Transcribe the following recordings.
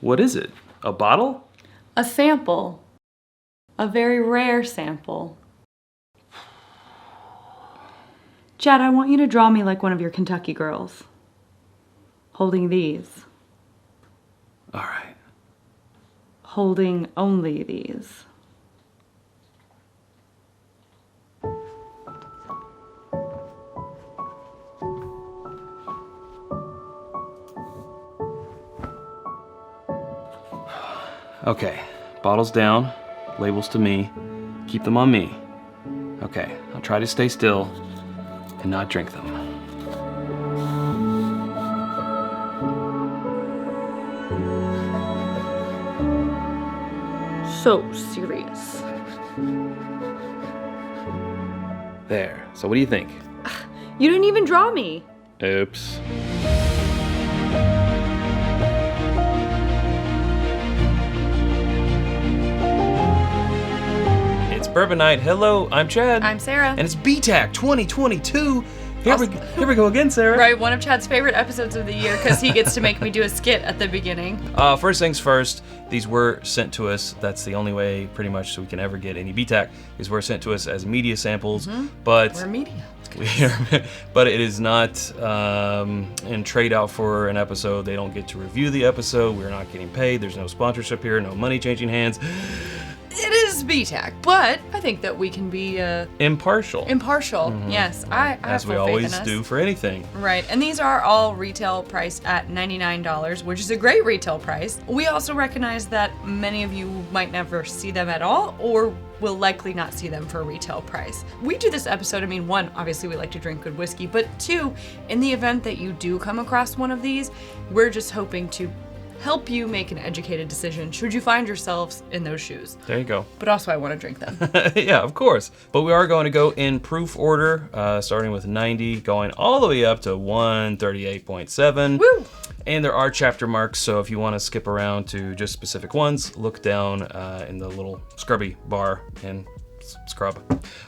What is it? A bottle? A sample. A very rare sample. Chad, I want you to draw me like one of your Kentucky girls. Holding these. All right. Holding only these. Okay, bottles down, labels to me. Keep them on me. Okay, I'll try to stay still and not drink them. So serious. There, so what do you think? You didn't even draw me. Oops. Bourbon Night. Hello, I'm Chad. I'm Sara. And it's BTAC 2022. Here we go again, Sara. Right, one of Chad's favorite episodes of the year because he gets to make me do a skit at the beginning. First things first, these were sent to us. That's the only way pretty much so we can ever get any BTAC is we're sent to us as media samples. But we're media. But it is not in trade out for an episode. They don't get to review the episode. We're not getting paid. There's no sponsorship here, no money changing hands. It is BTAC, but I think that we can be impartial. Yes, I have as we always do for anything. Right, and these are all retail priced at $99, which is a great retail price. We also recognize that many of you might never see them at all, or will likely not see them for a retail price. We do this episode, I mean, one, obviously we like to drink good whiskey, but two, in the event that you do come across one of these, we're just hoping to help you make an educated decision should you find yourselves in those shoes. There you go. But also I want to drink them. Yeah, of course. But we are going to go in proof order, starting with 90, going all the way up to 138.7. Woo! And there are chapter marks, so if you want to skip around to just specific ones, look down in the little scrubby bar and scrub.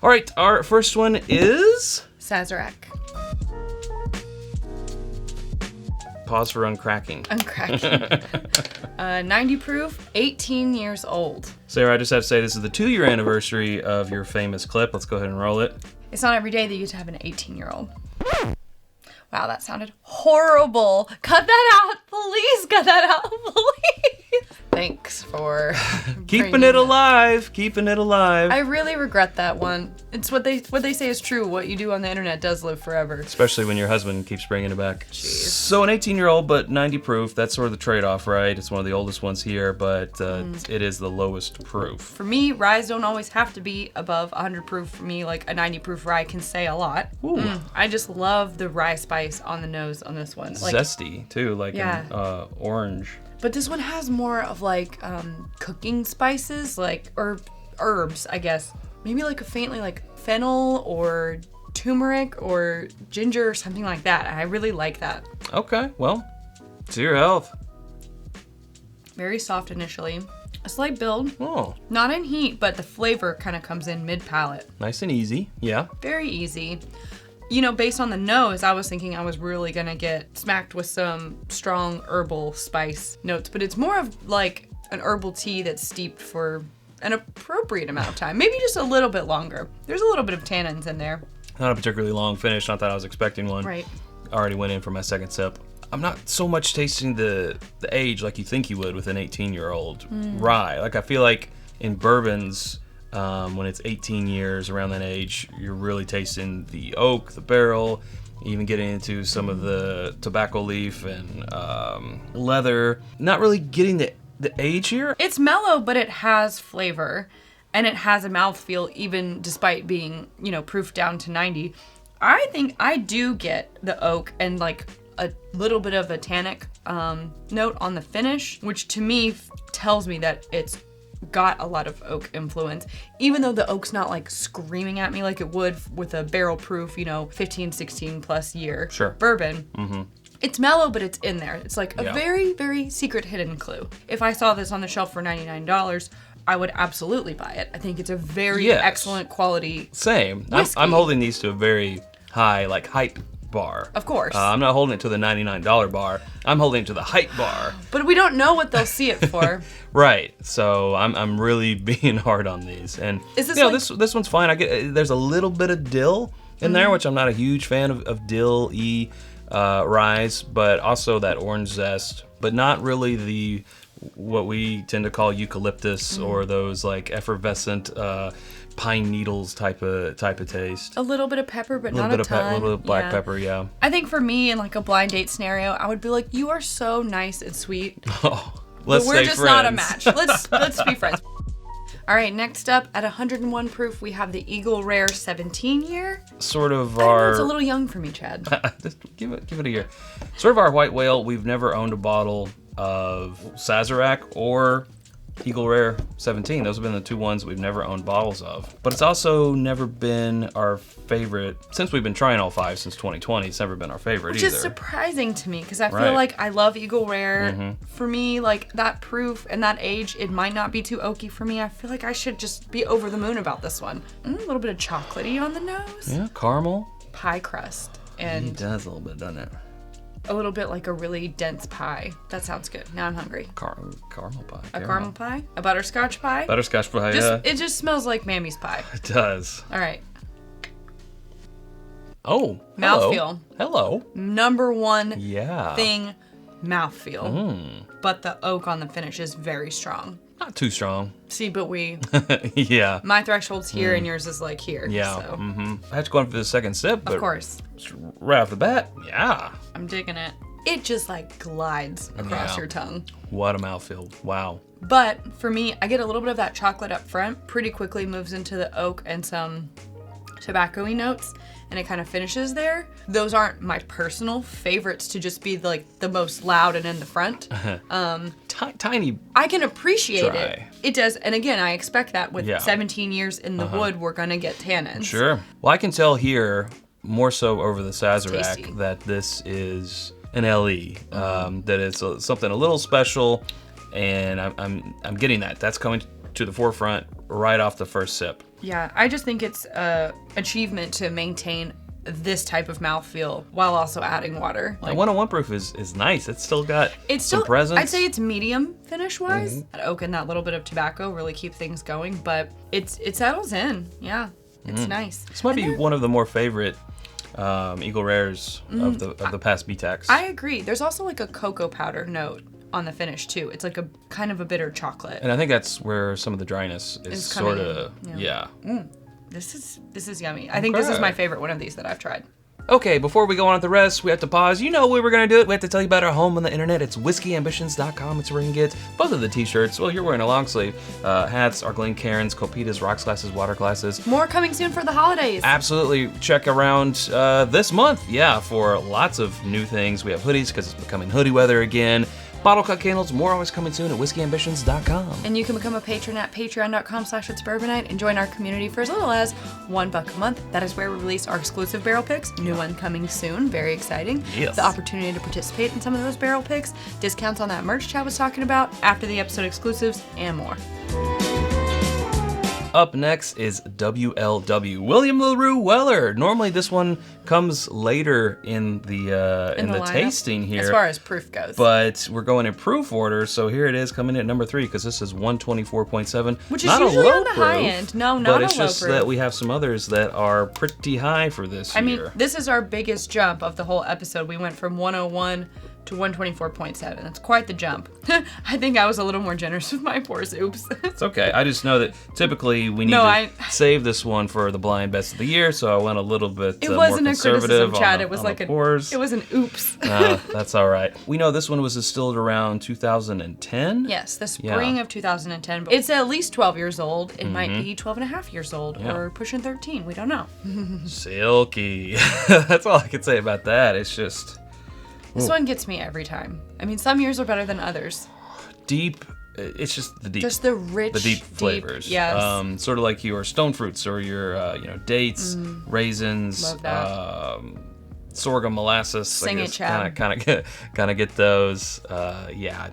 All right, our first one is... Sazerac. Pause for uncracking. 90 proof, 18 years old. Sara, I just have to say this is the 2-year anniversary of your famous clip. Let's go ahead and roll it. It's not every day that you get to have an 18-year-old. Wow, that sounded horrible. Cut that out. Please cut that out. Please. Thanks for keeping it alive. Keeping it alive. I really regret that one. It's what they say is true. What you do on the internet does live forever. Especially when your husband keeps bringing it back. Jeez. So an 18-year-old, but 90 proof. That's sort of the trade-off, right? It's one of the oldest ones here, but it is the lowest proof. For me, ryes don't always have to be above 100 proof. For me, like a 90 proof rye can say a lot. I just love the rye spice on the nose on this one. Like, zesty too, like an orange. But this one has more of like cooking spices, like or herbs, I guess. Maybe like a faintly like fennel or turmeric or ginger or something like that. I really like that. Okay, well, to your health. Very soft initially. A slight build. Oh. Not in heat, but the flavor kind of comes in mid-palate. Nice and easy, yeah. Very easy. You know, based on the nose, I was thinking I was really gonna get smacked with some strong herbal spice notes, but it's more of like an herbal tea that's steeped for an appropriate amount of time. Maybe just a little bit longer. There's a little bit of tannins in there. Not a particularly long finish, not that I was expecting one. Right. Already went in for my second sip. I'm not so much tasting the age like you think you would with an 18-year-old rye. Like I feel like in bourbons, when it's 18 years, around that age, you're really tasting the oak, the barrel, even getting into some of the tobacco leaf and leather. Not really getting the age here. It's mellow, but it has flavor, and it has a mouthfeel even despite being, you know, proofed down to 90. I think I do get the oak and like a little bit of a tannic note on the finish, which to me tells me that it's got a lot of oak influence, even though the oak's not like screaming at me like it would with a barrel proof, you know, 15, 16 plus year bourbon. Mm-hmm. It's mellow, but it's in there. It's like a very, very secret hidden clue. If I saw this on the shelf for $99, I would absolutely buy it. I think it's a very excellent quality Same. whiskey. I'm holding these to a very high, like, hype bar. Of course. I'm not holding it to the $99 bar. I'm holding it to the hype bar. But we don't know what they'll see it for. Right. So I'm really being hard on these. And Is this this one's fine. There's a little bit of dill in there, which I'm not a huge fan of dill-y ryes, but also that orange zest, but not really what we tend to call eucalyptus or those like effervescent pine needles type of taste. A little bit of pepper, but not a ton. A little bit of black pepper, yeah. I think for me, in like a blind date scenario, I would be like, you are so nice and sweet. Oh, but we're just not a match. Let's be friends. All right, next up at 101 proof, we have the Eagle Rare 17 year. Sort of it's a little young for me, Chad. Just give it a year. Sort of our white whale. We've never owned a bottle of Sazerac or Eagle Rare 17. Those have been the two ones we've never owned bottles of. But it's also never been our favorite. Since we've been trying all five since 2020, it's never been our favorite either. Which is surprising to me because I feel like I love Eagle Rare. Mm-hmm. For me, like that proof and that age, it might not be too oaky for me. I feel like I should just be over the moon about this one. A little bit of chocolatey on the nose. Yeah, caramel. Pie crust. And it does a little bit, doesn't it? A little bit like a really dense pie. That sounds good. Now I'm hungry. Caramel pie. A caramel pie? A butterscotch pie? Butterscotch pie, yeah. It just smells like Mammy's pie. It does. All right. Oh, mouthfeel. Hello. Number one thing, mouthfeel. But the oak on the finish is very strong. Not too strong. See, but yeah. My threshold's here and yours is like here. Yeah. So. I had to go on for the second sip, but of course. Right off the bat, yeah. I'm digging it. It just like glides across your tongue. What a mouthfeel. Wow. But for me, I get a little bit of that chocolate up front, pretty quickly moves into the oak and some tobacco-y notes, and it kind of finishes there. Those aren't my personal favorites to just be like the most loud and in the front. Tiny. I can appreciate it. It does, and again, I expect that with 17 years in the wood, we're gonna get tannins. Sure. Well, I can tell here more so over the Sazerac that this is an LE. That it's something a little special, and I'm getting that. That's coming to the forefront right off the first sip. Yeah, I just think it's an achievement to maintain this type of mouthfeel while also adding water. Like, 101 proof is nice. It's still got some presence. I'd say it's medium finish-wise. That oak and that little bit of tobacco really keep things going, but it settles in. Yeah, it's nice. This might be one of the more favorite Eagle Rares of the past BTACs. I agree. There's also like a cocoa powder note on the finish too. It's like a kind of a bitter chocolate. And I think that's where some of the dryness is sort of, This is yummy. I think this is my favorite one of these that I've tried. Okay, before we go on with the rest, we have to pause. You know we were going to do it. We have to tell you about our home on the internet. It's whiskyambitions.com. It's where you can get both of the t-shirts. Well, you're wearing a long sleeve. Hats, our Glencairns, Copitas, rocks glasses, water glasses. More coming soon for the holidays. Absolutely. Check around this month, for lots of new things. We have hoodies because it's becoming hoodie weather again. Bottle cut candles, more always coming soon at whiskyambitions.com. And you can become a patron at patreon.com/itsbourbonnight and join our community for as little as $1 a month. That is where we release our exclusive barrel picks. New one coming soon. Very exciting. Yes. The opportunity to participate in some of those barrel picks, discounts on that merch Chad was talking about, after the episode exclusives, and more. Up next is WLW, William Larue Weller. Normally this one comes later in the tasting here. As far as proof goes. But we're going in proof order, so here it is coming in at number 3 because this is 124.7. Which is usually on the high end. No, not a low proof. But it's just that we have some others that are pretty high for this year. I mean, this is our biggest jump of the whole episode. We went from 101 to 124.7. That's quite the jump. I think I was a little more generous with my pours. Oops. It's okay. I just know that typically we need to save this one for the blind best of the year, so I went a little bit more conservative. It wasn't a criticism, Chad. It was like it was an oops. That's all right. We know this one was distilled around 2010. Yes, the spring of 2010. It's at least 12 years old. It might be 12 and a half years old or pushing 13. We don't know. Silky. That's all I can say about that. It's just... This one gets me every time. I mean, some years are better than others. Deep. It's just the deep. Just the rich, deep flavors. Yes. Sort of like your stone fruits or your dates, raisins, Love that. Sorghum molasses. Sing it, Chad. Kind of get those.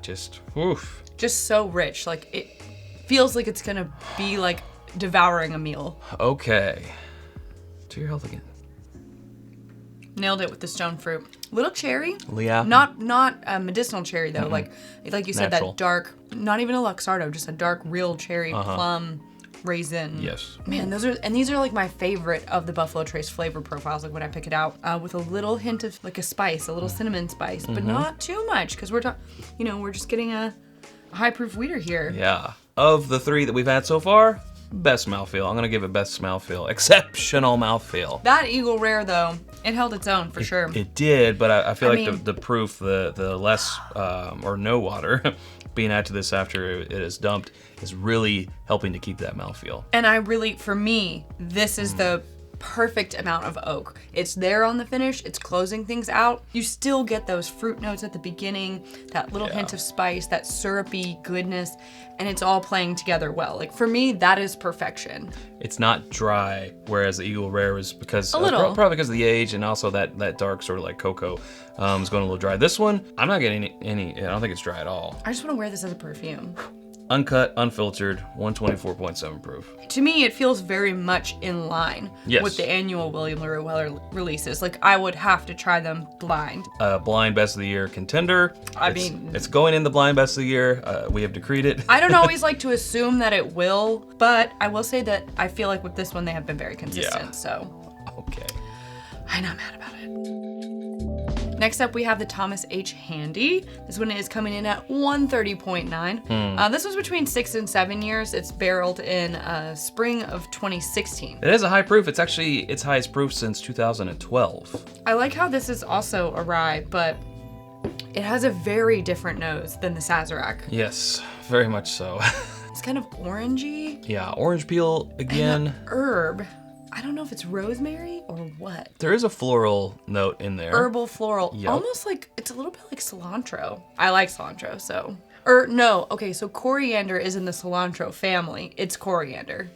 Just woof. Just so rich. Like it feels like it's gonna be like devouring a meal. Okay. To your health again. Nailed it with the stone fruit. Little cherry. Yeah. Not medicinal cherry though. Mm-hmm. Like you said, Natural. that dark, not even a Luxardo, just a dark real cherry, plum, raisin. Yes. Man, these are like my favorite of the Buffalo Trace flavor profiles. Like when I pick it out, with a little hint of like a spice, a little cinnamon spice, but not too much because we're just getting a high proof wheater here. Yeah. Of the 3 that we've had so far, best mouthfeel. I'm gonna give it best mouthfeel. Exceptional mouthfeel. That Eagle Rare though, it held its own for sure. It did, but I feel like the proof, the less or no water being added to this after it is dumped is really helping to keep that mouthfeel. And for me, this is the perfect amount of oak. It's there on the finish. It's closing things out. You still get those fruit notes at the beginning, that little hint of spice, that syrupy goodness, and it's all playing together well. Like for me, that is perfection. It's not dry, whereas the Eagle Rare is because probably because of the age and also that dark sort of like cocoa is going a little dry. This one, I'm not getting any. I don't think it's dry at all. I just want to wear this as a perfume. Uncut, unfiltered, 124.7 proof. To me, it feels very much in line with the annual William Larue Weller releases. Like, I would have to try them blind. Blind Best of the Year contender. It's going in the Blind Best of the Year. We have decreed it. I don't always like to assume that it will, but I will say that I feel like with this one, they have been very consistent, so. Okay. I'm not mad about it. Next up, we have the Thomas H. Handy. This one is coming in at 130.9. This was between 6 and 7 years. It's barreled in spring of 2016. It is a high proof. It's actually its highest proof since 2012. I like how this is also a rye, but it has a very different nose than the Sazerac. Yes, very much so. It's kind of orangey. Yeah, orange peel again. And herb. I don't know if it's rosemary or what. There is a floral note in there. Herbal floral. Yep. Almost like, it's a little bit like cilantro. I like cilantro, so. Or no, okay, so coriander is in the cilantro family. It's coriander,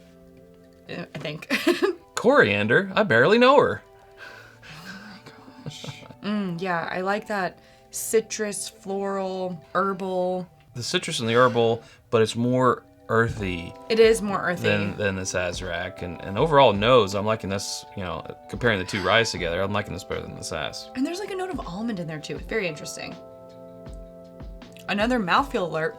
I think. Coriander? I barely know her. Oh my gosh. Yeah, I like that citrus, floral, herbal. The citrus and the herbal, but it's more earthy. It is more earthy than the Sazerac, and overall nose, I'm liking this. Comparing the 2 ryes together, I'm liking this better than the Saz. And there's like a note of almond in there too. It's very interesting. Another mouthfeel alert.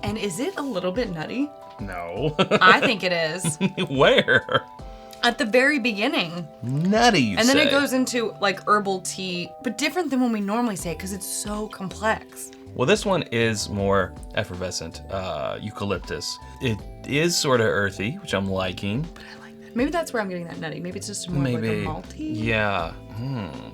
And is it a little bit nutty? No. I think it is. Where? At the very beginning. Nutty, you And then say. it goes into like herbal tea, but different than when we normally say it because it's so complex. Well, this one is more effervescent, eucalyptus. It is sort of earthy, which I'm liking. But I like that. Maybe that's where I'm getting that nutty. Maybe it's just more like a malty. Yeah.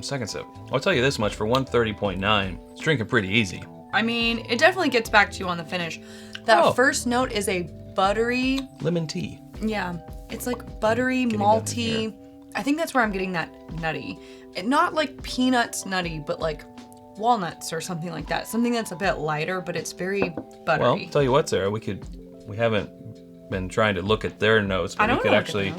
Second sip. I'll tell you this much, for 130.9, it's drinking pretty easy. I mean, it definitely gets back to you on the finish. That first note is a buttery... Lemon tea. Yeah. It's like buttery, malty. I think that's where I'm getting that nutty. Not like peanuts nutty, but like walnuts or something like that. Something that's a bit lighter, but it's very buttery. Well, tell you what, Sarah, we haven't been trying to look at their notes, but we could actually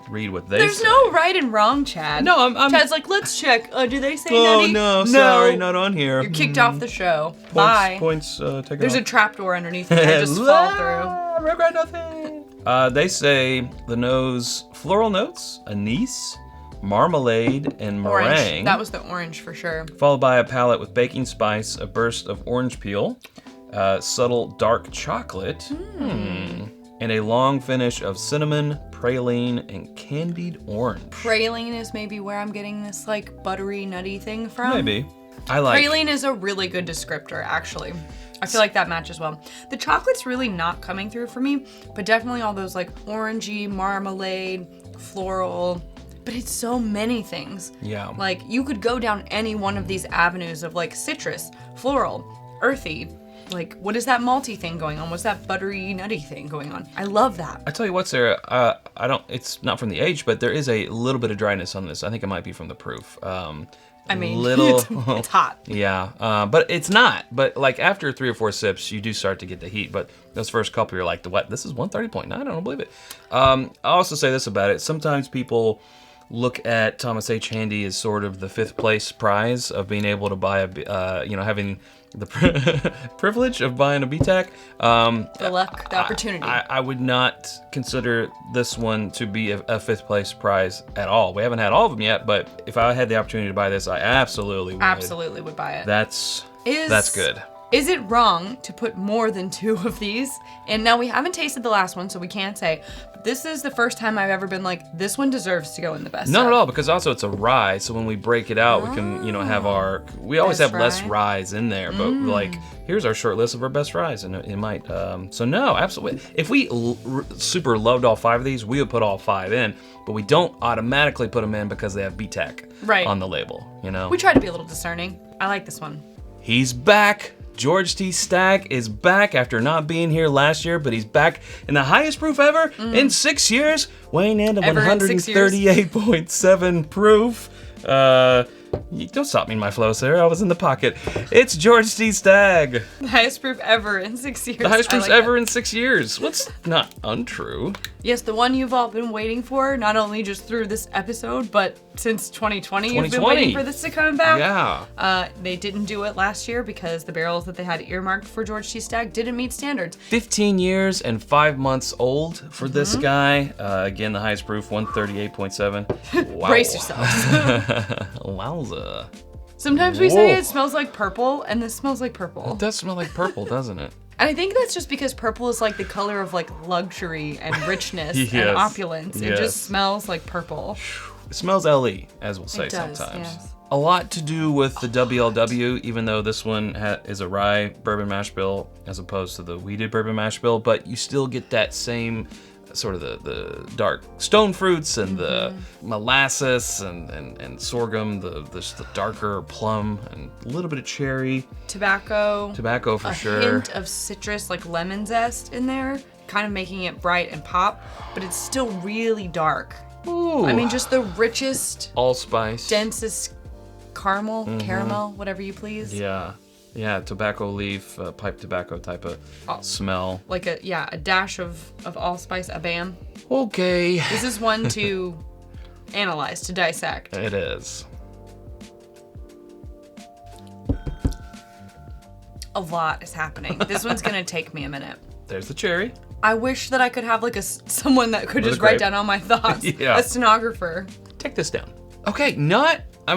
read what they say. There's no right and wrong, Chad. No, I'm Chad's like, let's check. Do they say oh, nutty? no, sorry, not on here. You're kicked off the show. Bye. Points taken There's off. a trapdoor underneath me. I just fall through. Regret nothing. They say the nose, floral notes, anise, marmalade, and meringue. Orange. That was the orange for sure. Followed by a palette with baking spice, a burst of orange peel, subtle dark chocolate, and a long finish of cinnamon, praline, and candied orange. Praline is maybe where I'm getting this like buttery, nutty thing from. Maybe. I like. Praline is a really good descriptor, actually. I feel like that matches well. The chocolate's really not coming through for me, but definitely all those like orangey, marmalade, floral. But it's so many things. Yeah. Like you could go down any one of these avenues of like citrus, floral, earthy. Like what is that malty thing going on? What's that buttery, nutty thing going on? I love that. I tell you what, Sarah, it's not from the age, but there is a little bit of dryness on this. I think it might be from the proof. I mean, little, it's hot. Yeah, but it's not. But like after 3 or 4 sips, you do start to get the heat. But those first couple, you're like, what? This is 130.9? I don't believe it. I'll also say this about it. Sometimes people look at Thomas H. Handy as sort of the 5th place prize of being able to buy having the privilege of buying a BTAC. The luck, the opportunity. I would not consider this one to be a fifth place prize at all. We haven't had all of them yet, but if I had the opportunity to buy this, I absolutely would. Absolutely would buy it. That's good. Is it wrong to put more than 2 of these? And now we haven't tasted the last one, so we can't say. But this is the first time I've ever been like, this one deserves to go in the best. Not at all, because also it's a rye, so when we break it out, we can, have we always Best have less rye? ryes in there, but like, here's our short list of our best ryes, and it might, so no, absolutely. If we super loved all 5 of these, we would put all 5 in, but we don't automatically put them in because they have BTAC on the label, We try to be a little discerning. I like this one. He's back. George T. Stagg is back after not being here last year, but he's back in the highest proof ever in 6 years, weighing in at 138.7 proof. Don't stop me in my flow, Sarah. I was in the pocket. It's George T. Stagg. The highest proof ever in 6 years. The highest proof ever in 6 years. What's not untrue? Yes, the one you've all been waiting for, not only just through this episode, but since 2020, you've been waiting for this to come back. Yeah. They didn't do it last year because the barrels that they had earmarked for George T. Stagg didn't meet standards. 15 years and 5 months old for this guy. Again, the highest proof, 138.7. Wow. Brace yourselves. Wowza. Sometimes we say it smells like purple, and this smells like purple. It does smell like purple, doesn't it? And I think that's just because purple is like the color of like luxury and richness Yes. and opulence. It Yes. just smells like purple. It smells LE, as we'll say It does, sometimes. yes. A lot to do with the WLW, even though this one is a rye bourbon mash bill as opposed to the wheated bourbon mash bill, but you still get that same sort of the dark stone fruits and the molasses and sorghum, the darker plum and a little bit of cherry. Tobacco For sure. A hint of citrus, like lemon zest in there, kind of making it bright and pop, but it's still really dark. Ooh. I mean, just the richest, allspice, densest caramel, whatever you please. Yeah, tobacco leaf, pipe tobacco type of smell. Like a dash of allspice, a bam. Okay. This is one to analyze, to dissect. It is. A lot is happening. This one's gonna take me a minute. There's the cherry. I wish that I could have like someone that could just write down all my thoughts. Yeah. A stenographer. Take this down. Okay,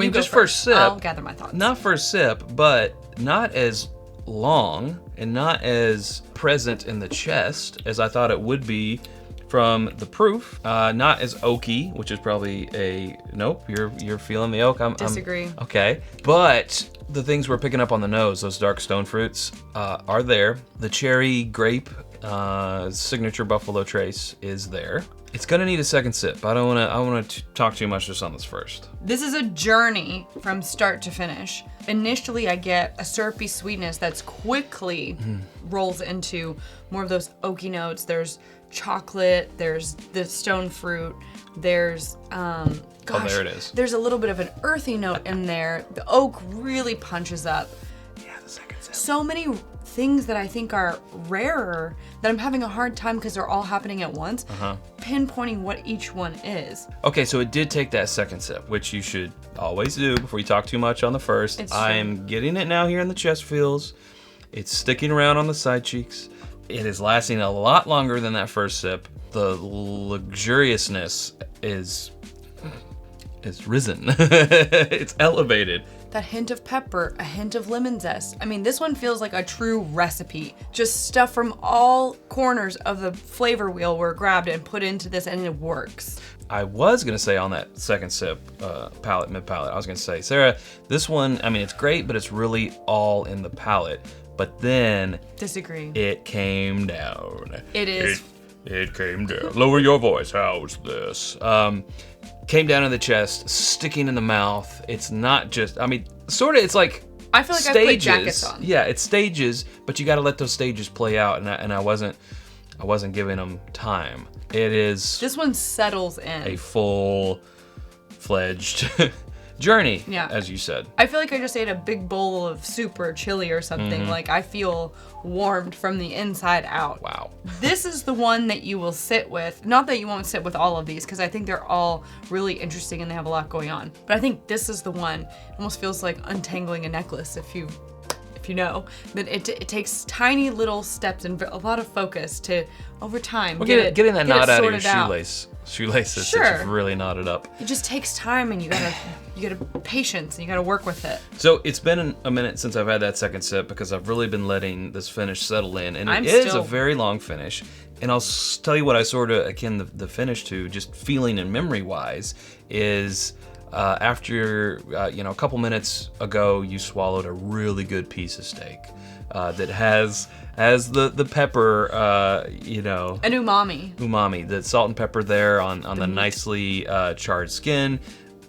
just first sip. I'll gather my thoughts. Not first sip, but not as long and not as present in the chest as I thought it would be from the proof. Not as oaky, which is probably nope. You're feeling the oak. Disagree. Okay, but the things we're picking up on the nose, those dark stone fruits, are there. The cherry grape signature Buffalo Trace is there. It's gonna need a second sip. I don't wanna talk too much just on this first. This is a journey from start to finish. Initially, I get a syrupy sweetness that's quickly rolls into more of those oaky notes. There's chocolate, there's the stone fruit, there's there it is. There's a little bit of an earthy note in there. The oak really punches up. Yeah, the second sip. So many things that I think are rarer that I'm having a hard time because they're all happening at once, pinpointing what each one is. Okay, so it did take that second sip, which you should always do before you talk too much on the first. It's true. I'm getting it now here in the chest feels. It's sticking around on the side cheeks. It is lasting a lot longer than that first sip. The luxuriousness is risen. It's elevated. That hint of pepper, a hint of lemon zest. I mean, this one feels like a true recipe. Just stuff from all corners of the flavor wheel were grabbed and put into this, and it works. I was going to say on that second sip, mid-palate, I was going to say, Sarah, this one, I mean, it's great, but it's really all in the palate. But then... Disagree. It came down. It is. It came down. Lower your voice. How's this? Came down in the chest, sticking in the mouth. It's not just, I mean, sort of, it's like I feel like I put jackets on. Yeah, it's stages, but you got to let those stages play out, and I wasn't giving them time. It is. This one settles in. A full-fledged journey, as you said. I feel like I just ate a big bowl of soup or chili or something. Like, I feel warmed from the inside out. Wow. This is the one that you will sit with. Not that you won't sit with all of these, because I think they're all really interesting and they have a lot going on. But I think this is the one. It almost feels like untangling a necklace if you if you know, that it takes tiny little steps and a lot of focus to, over time, getting that knot out of your sorted shoelaces Sure. that you've really knotted up. It just takes time, and you gotta patience, and you gotta work with it. So it's been a minute since I've had that second sip because I've really been letting this finish settle in, and it is a very long finish. And I'll tell you what I sort of akin the finish to, just feeling and memory wise, is after a couple minutes ago you swallowed a really good piece of steak that has the pepper, An umami, the salt and pepper there on the nicely charred skin.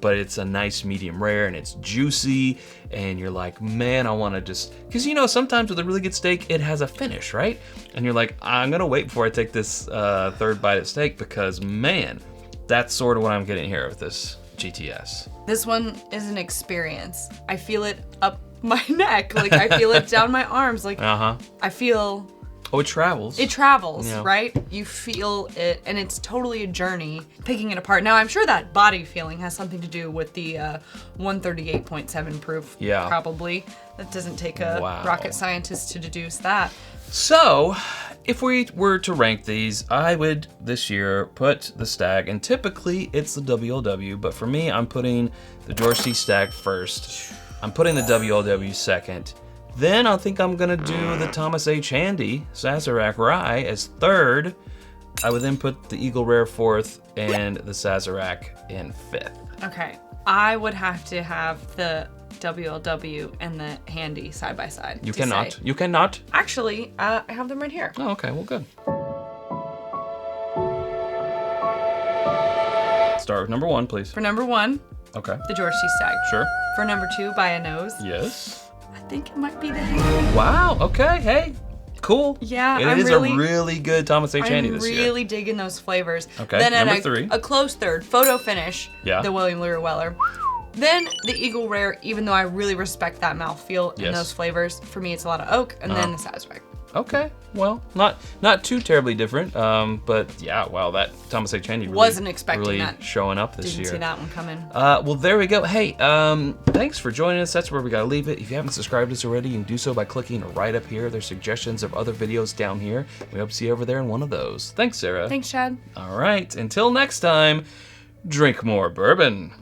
But it's a nice medium rare, and it's juicy, and you're like, man, I want to just, because sometimes with a really good steak, it has a finish, right? And you're like, I'm gonna wait before I take this third bite of steak, because man, that's sort of what I'm getting here with this GTS. This one is an experience. I feel it up my neck, like I feel it down my arms, like I feel. Oh, it travels. It travels, Yeah. right? You feel it, and it's totally a journey picking it apart. Now, I'm sure that body feeling has something to do with the 138.7 proof. Yeah. Probably. That doesn't take a rocket scientist to deduce that. So, if we were to rank these, I would this year put the Stagg, and typically it's the WLW, but for me, I'm putting the George C. Stagg first. I'm putting the WLW second. Then I think I'm gonna do the Thomas H. Handy Sazerac Rye as third. I would then put the Eagle Rare fourth and the Sazerac in fifth. Okay. I would have to have the WLW and the Handy side by side. You cannot. You cannot. Actually, I have them right here. Oh, okay. Well, good. Start with number one, please. For number one, Okay. the George C. Stagg. Sure. For number two, by a nose, Yes. I think it might be the Handy. Wow. Okay. Hey. Cool. Yeah, and it is a really good Thomas H. Handy this year. I'm really digging those flavors. Okay, Then number three. a close third, photo finish, Yeah. the William Larue Weller. Then the Eagle Rare, even though I really respect that mouthfeel and Yes. those flavors, for me it's a lot of oak, and then the Sazerac. Okay. Well, not too terribly different. But yeah, wow, that Thomas H. Handy Wasn't expecting really that. showing up this Didn't year. see that one coming. Well, there we go. Hey, thanks for joining us. That's where we gotta leave it. If you haven't subscribed to us already, you can do so by clicking right up here. There's suggestions of other videos down here. We hope to see you over there in one of those. Thanks, Sarah. Thanks, Chad. All right. Until next time, drink more bourbon.